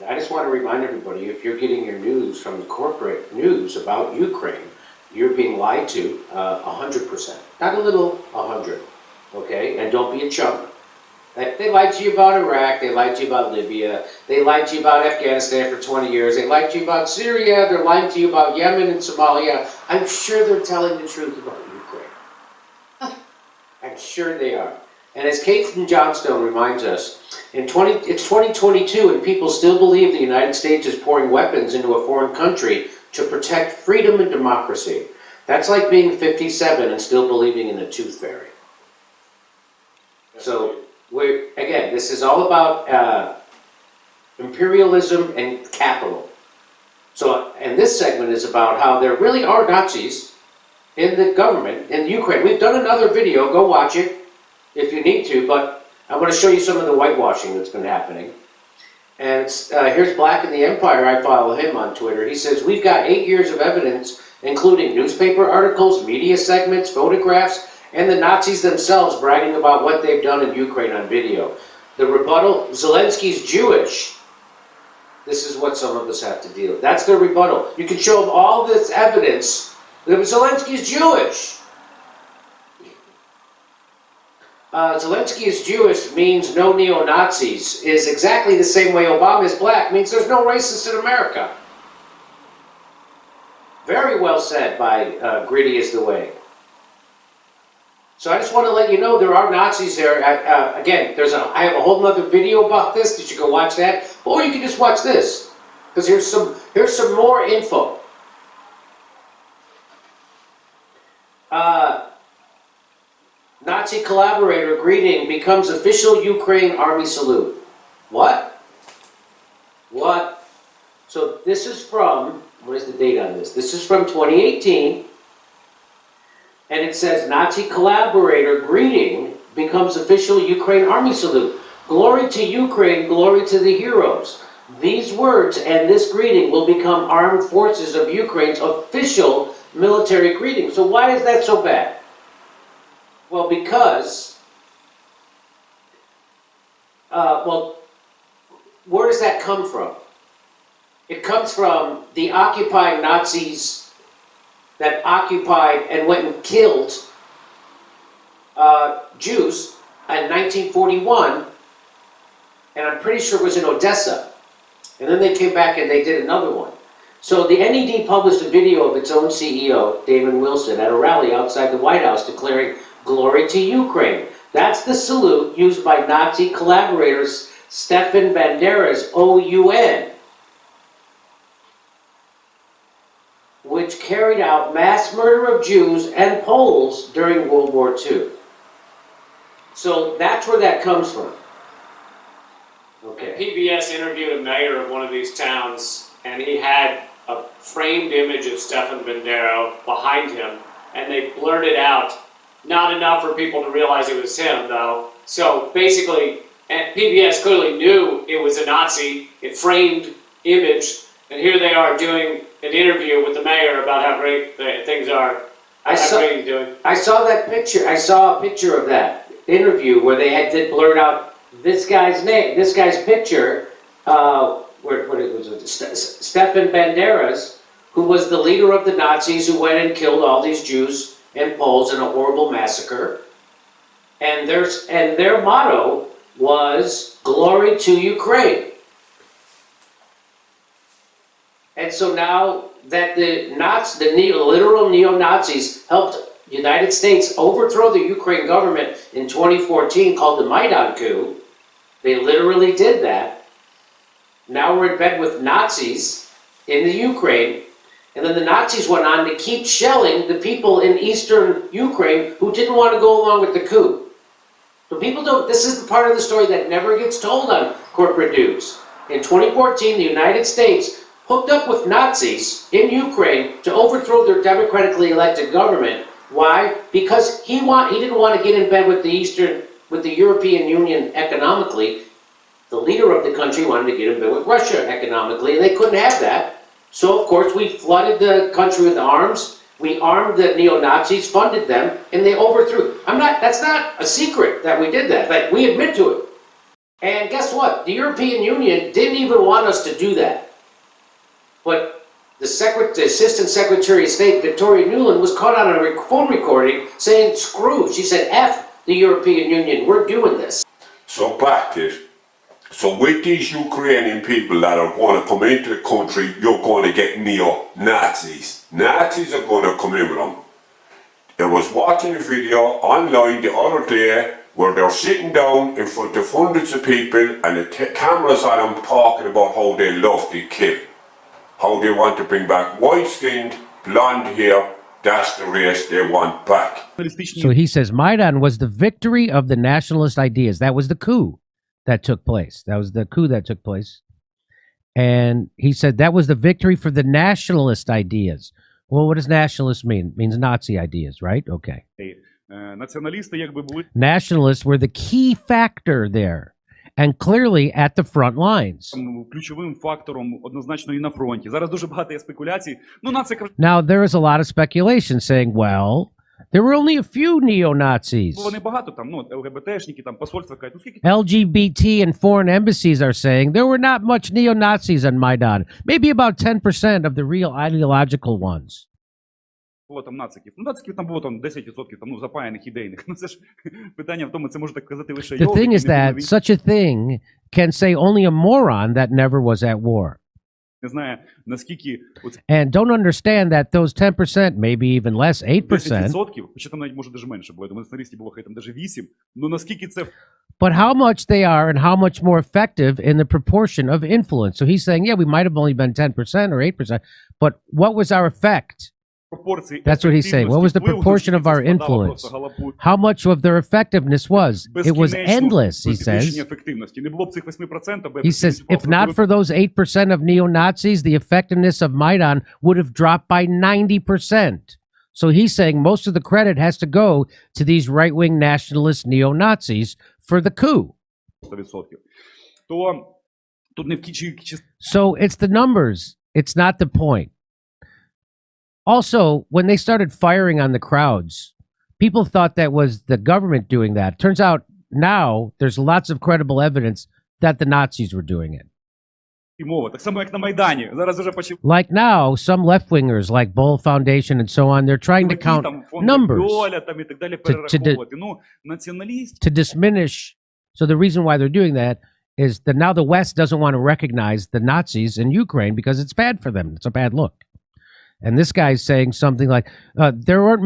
I just want to remind everybody, if you're getting your news from the corporate news about Ukraine, you're being lied to 100%. Not a little, 100. Okay? And don't be a chump. They lied to you about Iraq, they lied to you about Libya, they lied to you about Afghanistan for 20 years, they lied to you about Syria, they're lying to you about Yemen and Somalia. I'm sure they're telling the truth about Ukraine. I'm sure they are. And as Caitlin Johnstone reminds us, it's 2022 and people still believe the United States is pouring weapons into a foreign country to protect freedom and democracy. That's like being 57 and still believing in the tooth fairy. So, again, this is all about imperialism and capital. So, and this segment is about how there really are Nazis in the government in Ukraine. We've done another video, go watch it if you need to, but I'm going to show you some of the whitewashing that's been happening. And here's Black in the Empire, I follow him on Twitter. He says, we've got 8 years of evidence, including newspaper articles, media segments, photographs, and the Nazis themselves bragging about what they've done in Ukraine on video. The rebuttal, Zelensky's Jewish. This is what some of us have to deal with. That's their rebuttal. You can show them all this evidence that Zelensky's Jewish. Zelensky is Jewish means no neo-Nazis is exactly the same way Obama is black means there's no racists in America. Very well said by Gritty is the Way. So I just want to let you know there are Nazis there. Again, I have a whole other video about this. You should go watch that, or you can just watch this because here's some more info. Nazi collaborator greeting becomes official Ukraine army salute. What? What? So this is from, what is the date on this? This is from 2018. And it says Nazi collaborator greeting becomes official Ukraine army salute. Glory to Ukraine, glory to the heroes. These words and this greeting will become armed forces of Ukraine's official military greeting. So why is that so bad? Well, because, where does that come from? It comes from the occupying Nazis that occupied and went and killed Jews in 1941, and I'm pretty sure it was in Odessa. And then they came back and they did another one. So the NED published a video of its own CEO, Damon Wilson, at a rally outside the White House declaring, "Glory to Ukraine." That's the salute used by Nazi collaborators Stefan Bandera's OUN, which carried out mass murder of Jews and Poles during World War II. So that's where that comes from. Okay. PBS interviewed a mayor of one of these towns, and he had a framed image of Stefan Bandera behind him, and they blurred it out. Not enough for people to realize it was him, though. So basically, PBS clearly knew it was a Nazi, a framed image, and here they are doing an interview with the mayor about how great things are. How great he's doing. I saw that picture. I saw a picture of that interview where they did blurt out this guy's name, this guy's picture. What it was, Stefan Bandera's, who was the leader of the Nazis who went and killed all these Jews and Poles in a horrible massacre. And their motto was "Glory to Ukraine." And so now that the literal neo-Nazis helped the United States overthrow the Ukraine government in 2014, called the Maidan coup, they literally did that. Now we're in bed with Nazis in the Ukraine, and then the Nazis went on to keep shelling the people in eastern Ukraine who didn't want to go along with the coup. So people don't, this is the part of the story that never gets told on corporate news. In 2014, the United States hooked up with Nazis in Ukraine to overthrow their democratically elected government. Why? Because he didn't want to get in bed with the European Union economically. The leader of the country wanted to get in bed with Russia economically, and they couldn't have that. So, of course, we flooded the country with arms. We armed the neo-Nazis, funded them, and they overthrew. That's not a secret that we did that, but we admit to it. And guess what? The European Union didn't even want us to do that. But the Assistant Secretary of State, Victoria Nuland, was caught on a phone recording saying, screw. She said, F the European Union, we're doing this. So back to it. So with these Ukrainian people that are going to come into the country, you're going to get neo-Nazis. Nazis are going to come in with them. I was watching a video online the other day where they're sitting down in front of hundreds of people and the cameras on them talking about how they love the kid. How they want to bring back white-skinned, blonde hair. That's the race they want back. So he says Maidan was the victory of the nationalist ideas. That was the coup that took place. That was the coup that took place. And he said that was the victory for the nationalist ideas. Well, what does nationalist mean? It means Nazi ideas, right? Okay. Nationalists were the key factor there. And clearly at the front lines. Ключовим фактором однозначно і на фронті. Зараз дуже багато є спекуляцій. Now there is a lot of speculation saying, well, there were only a few neo-Nazis. Вони багато там, ЛГБТшники, там посольства кажуть, скільки LGBT and foreign embassies are saying there were not much neo-Nazis on Maidan. Maybe about 10% of the real ideological ones. було там нациків. Нациків там було там 10%, там, запаяних ідейних. Це ж питання в тому, це може так казати лише The thing is that such a thing can say only a moron that never was at war. Не знаю, наскільки And don't understand that those 10%, maybe even less, 8%. 10%, хоча там навіть може даже менше, бо я думаю, націоналістів було хай там даже 8%, наскільки це But how much they are and how much more effective in the proportion of influence. So he's saying, yeah, we might have only been 10% or 8%, but what was our effect? That's what he's saying. What was the proportion of our influence? How much of their effectiveness was? It was endless, he says. He says, if not for those 8% of neo-Nazis, the effectiveness of Maidan would have dropped by 90%. So he's saying most of the credit has to go to these right-wing nationalist neo-Nazis for the coup. So it's the numbers. It's not the point. Also, when they started firing on the crowds, people thought that was the government doing that. Turns out now there's lots of credible evidence that the Nazis were doing it. Like now, some left-wingers like Boll Foundation and so on, they're trying to count numbers to diminish. So the reason why they're doing that is that now the West doesn't want to recognize the Nazis in Ukraine because it's bad for them. It's a bad look. And this guy's saying something like, there were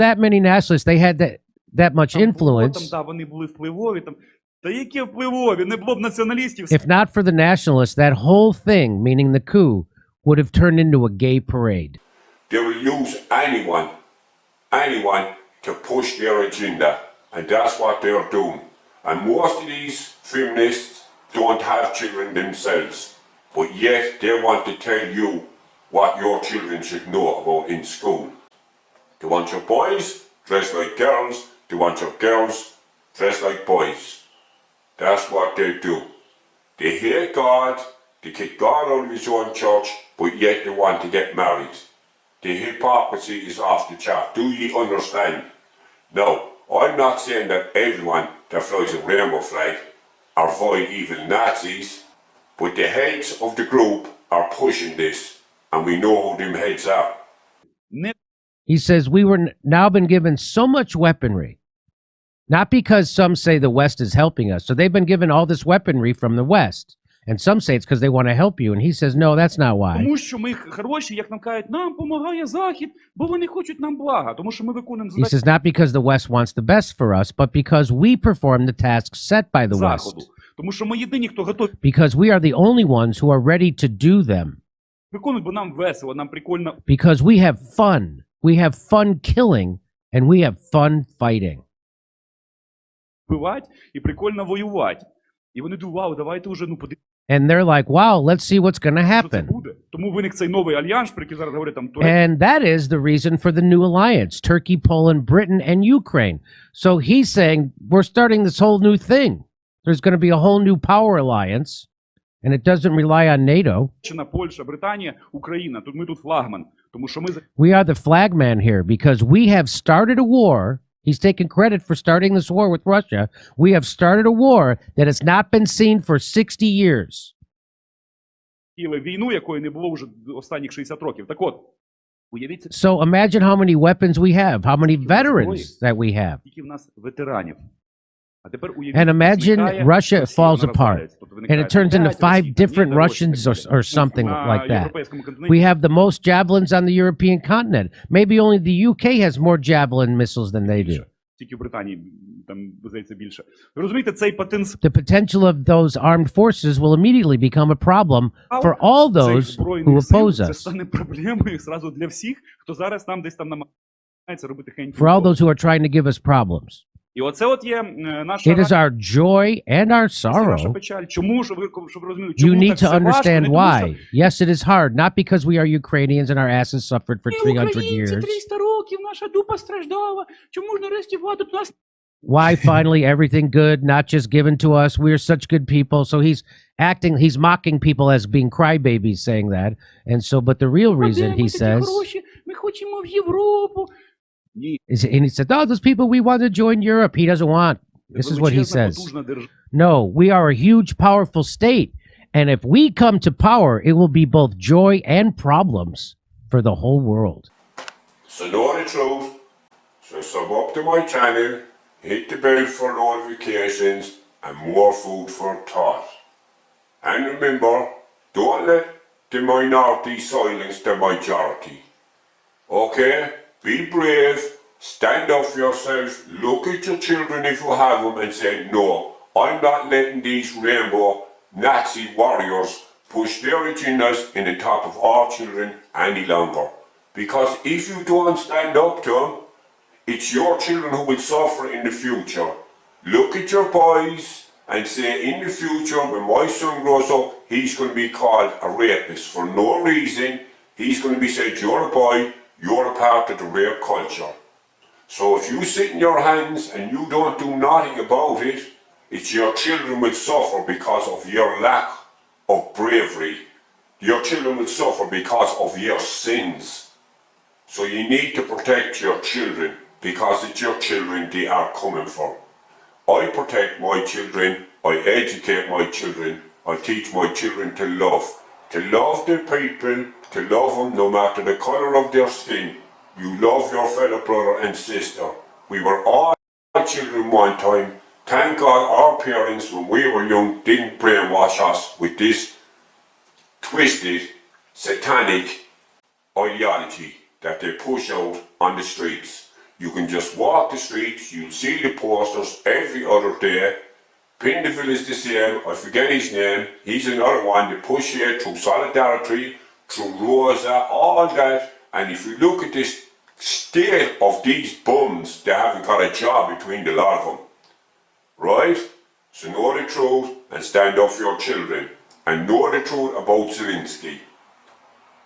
that many nationalists, they had that much influence. If not for the nationalists, that whole thing, meaning the coup, would have turned into a gay parade. They will use anyone to push their agenda, and that's what they're doing. And most of these feminists don't have children themselves, but yet they want to tell you what your children should know about in school. They want your boys dressed like girls, they want your girls dressed like boys. That's what they do. They hate God, they kick God out of his own church, but yet they want to get married. The hypocrisy is off the chart. Do ye understand? Now, I'm not saying that everyone that flies a rainbow flag are avoid evil Nazis, but the heads of the group are pushing this. And we know who them heads are. He says we were now been given so much weaponry, not because some say the West is helping us. So they've been given all this weaponry from the West. And some say it's because they want to help you. And he says, no, that's not why. He says not because the West wants the best for us, but because we perform the tasks set by the West. Because we are the only ones who are ready to do them. Because we have fun. We have fun killing and we have fun fighting. And they're like, wow, let's see what's going to happen. And that is the reason for the new alliance, Turkey, Poland, Britain, and Ukraine. So he's saying we're starting this whole new thing. There's going to be a whole new power alliance. And it doesn't rely on NATO. We are the flagman here because we have started a war He's taking credit for starting this war with Russia. We have started a war that has not been seen for 60 years. Війну, якої не було вже останніх 60 років. Так от, уявіть, So imagine how many weapons we have, how many veterans that we have. скільки в нас ветеранів. А тепер уявіть, And imagine зникає Russia Росія, falls вона apart. розвалюється. Тобто And виникає it turns into 5 5 Росій, different Ні, Russians or something на like that. європейському континенті. We have the most javelins on the European continent. Maybe only the UK has more javelin missiles than they do. Тільки в Британії там, здається, більше. Ви розумієте, цей потенціал, The potential of those armed forces will immediately become a problem for all цих those who збройних сил, oppose це us. стане проблемою зразу для всіх, хто зараз там десь там намагається робити хень. For all those who are trying to give us problems. І оце от є наша It is our joy and our це наша sorrow. печаль. Чому, щоб ви розуміли, You чому need так to все важко? understand Не тому, why. що Yes, it is hard, not because we are Ukrainians and our asses suffered for ми 300 українці, years. 300 років, наша дупа страждала. Чому ж нарешті влада до нас? Why finally everything good, not just given to us? We are such good people. So he's mocking people as being crybabies saying that. And so, but the real reason he says, Ми хочемо в Європу. Ні. and he said, oh, those people, we want to join Europe. He doesn't want. This is what he Величезна, says. потужна держава. No, we are a huge, powerful state. And if we come to power, it will be both joy and problems for the whole world. So know the truth. So sub up to my channel, hit the bell for notifications and more food for thought. And remember, don't let the minority silence the majority. Okay? Be brave, stand up for yourself, look at your children if you have them and say, no, I'm not letting these rainbow Nazi warriors push their agendas in the top of our children any longer. Because if you don't stand up to them, it's your children who will suffer in the future. Look at your boys and say in the future when my son grows up, he's going to be called a rapist for no reason. He's going to be said, you're a boy, you're a part of the rape culture. So if you sit in your hands and you don't do nothing about it, it's your children will suffer because of your lack of bravery. Your children will suffer because of your sins. So you need to protect your children because it's your children they are coming for. I protect my children, I educate my children, I teach my children to love the people, to love them no matter the colour of their skin. You love your fellow brother and sister. We were all children one time. Thank God our parents when we were young didn't brainwash us with this twisted, satanic ideology that they push out on the streets. You can just walk the streets, you'll see the posters every other day. Pinderville is the same, I forget his name, he's another one that push here through Solidarity, through Rosa, all that. And if you look at this state of these bums, they haven't got a job between the lot of them. Right? So know the truth and stand up for your children. And know the truth about Zelensky.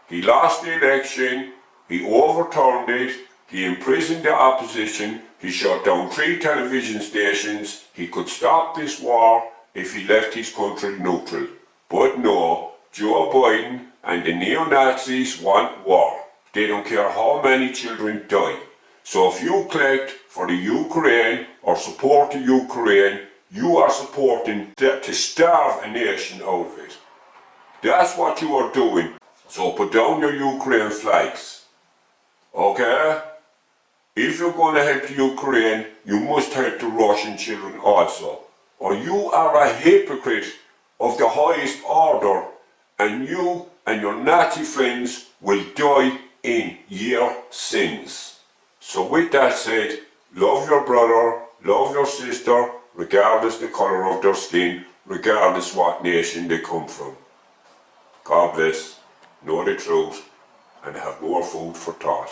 He lost the election, he overturned it, he imprisoned the opposition, he shut down 3 television stations, he could stop this war if he left his country neutral. But no, Joe Biden and the neo-Nazis want war. They don't care how many children die. So if you collect for the Ukraine or support the Ukraine, you are supporting to starve a nation out of it. That's what you are doing. So put down your Ukraine flags. Okay? If you're going to help Ukraine, you must help the Russian children also. Or you are a hypocrite of the highest order, and you and your Nazi friends will die in your sins. So with that said, love your brother, love your sister, regardless the colour of their skin, regardless what nation they come from. God bless, know the truth, and have more food for thought.